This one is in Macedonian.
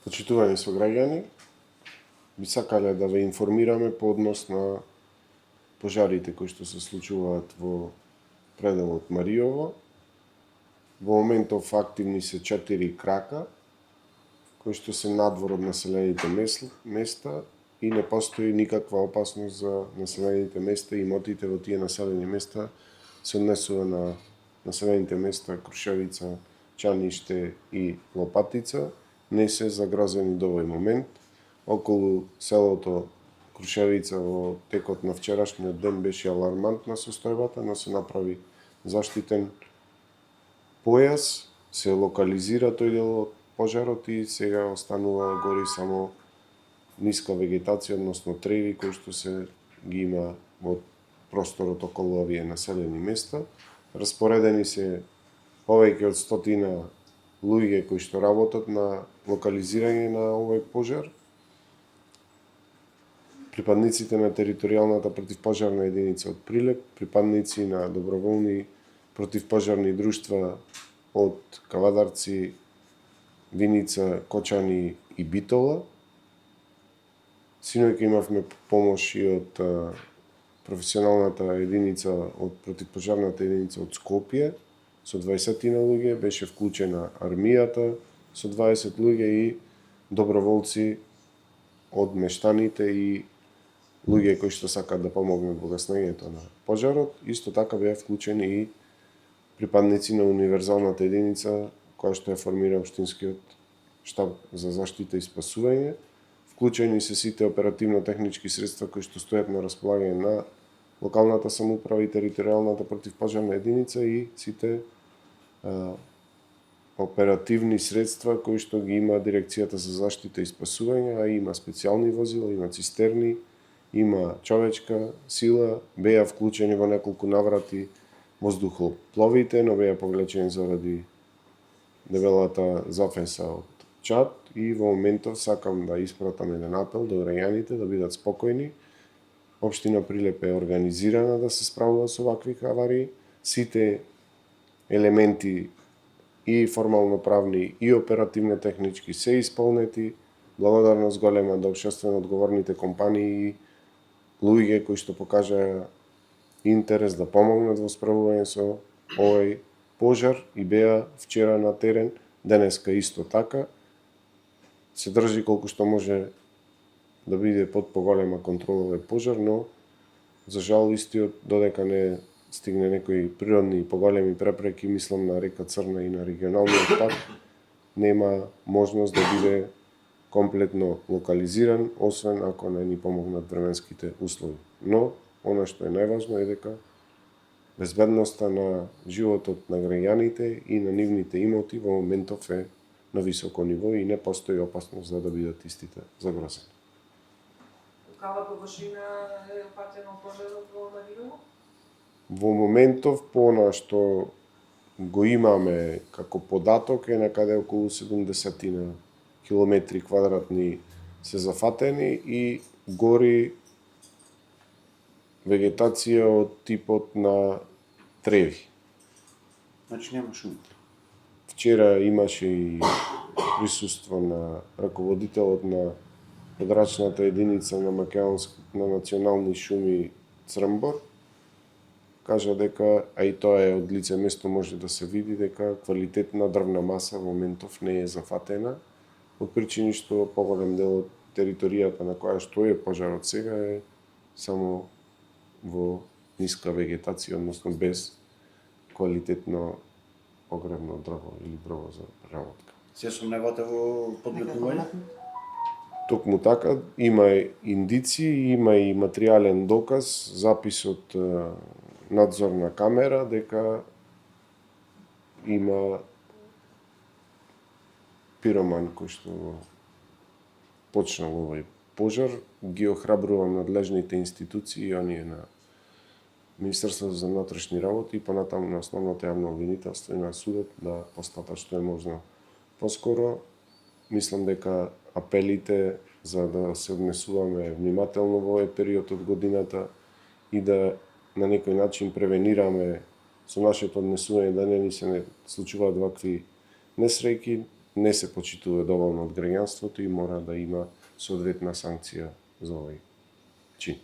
Почитувани сограѓани, би сакале да ве информираме по однос на пожарите кои што се случуваат во пределот Мариово. Во моментов активни се 4 крака, кои што се надвор од населените места и не постои никаква опасност за населените места и имотите во тие населени места се однесува на населените места Крушевица, Чаниште и Лопатица. Не се загрозени до овој момент. Околу селото Крушевица во текот на вчерашниот ден беше алармантна состојбата, но се направи заштитен појас, се локализира тој дел од пожарот и сега останува гори само ниска вегетација, односно треви кои што се ги има во просторот околу овие населени места. Распоредени се повеќе од 100 луѓе кои што работат на локализирање на овој пожар. Припадниците на територијалната противпожарна единица од Прилеп, припадници на доброволни противпожарни друштва од Кавадарци, Виница, Кочани и Битола. Синоќа имавме помош и од професионалната единица од противпожарната единица од Скопје со 20 луѓе, беше вклучена армијата со 20 луѓе и доброволци од мештаните и луѓе кои што сакаат да помогнат во гаснењето на пожарот. Исто така беа вклучени и припадници на универзалната единица која што ја формира Општинскиот штаб за заштита и спасување. Вклучени се сите оперативно-технички средства кои што стојат на располагање на локалната самоуправа и територијалната противпожарна единица и сите оперативни средства кои што ги има Дирекцијата за заштита и спасување, а има специјални возила, има цистерни, има човечка сила, беа вклучени во неколку наврати воздухопловите, но беа повлечени заради дебелата зафеса од Чад и во моментов сакам да испратам еден апел до граѓаните да бидат спокојни. Општина Прилеп е организирана да се справува со вакви аварии. Сите елементи и формално правни и оперативно технички се исполнети. Благодарност голема до општествено одговорните компании и луѓе кои што покажаа интерес да помогнат во справување со овој пожар и беа вчера на терен, денеска исто така. Се држи колку што може да биде под поголема контрола овој пожар, но за жал истиот додека не стигне некои природни поголеми препреки, мислам на река Црна и на регионалниот пат, нема можност да биде комплетно локализиран, освен ако не ни помогнат временските услови. Но, она што е најважно е дека безбедноста на животот на граѓаните и на нивните имоти во моментов е на високо ниво и не постои опасност да бидат истите загрозени. Каква површина е опатено пожарот во Мариово? Во моментов, по она што го имаме како податок, е некаде околу 70 километри квадратни се зафатени и гори вегетација од типот на треви. Значи нема шум. Вчера имаше и присуство на раководителот на подрачната единица на национални шуми Црмбор. Кажа дека, а и тоа е од лице место може да се види дека квалитетна дрвна маса во моментов не е зафатена, од причини што поголем дел од територијата на која што е пожарот сега е само во ниска вегетација, односно без квалитетно огревно дрво или дрво за преработка. Се сомневате во подметнување? Токму така, има индици, има и материјален доказ, запис од надзорна камера дека има пироман кој што почнал овој пожар. Ги охрабрувам надлежните институции и оние на Министерството за внатрешни работи и понатаму на основното јавно обвинителство и на судот да постапат што е можно поскоро. Мислам дека апелите за да се однесуваме внимателно во овој период од годината и да на некој начин превенираме со нашето однесување да не ни се случуваат вакви несреќи, не се почитува доволно од граѓанството и мора да има соодветна санкција за овој чин.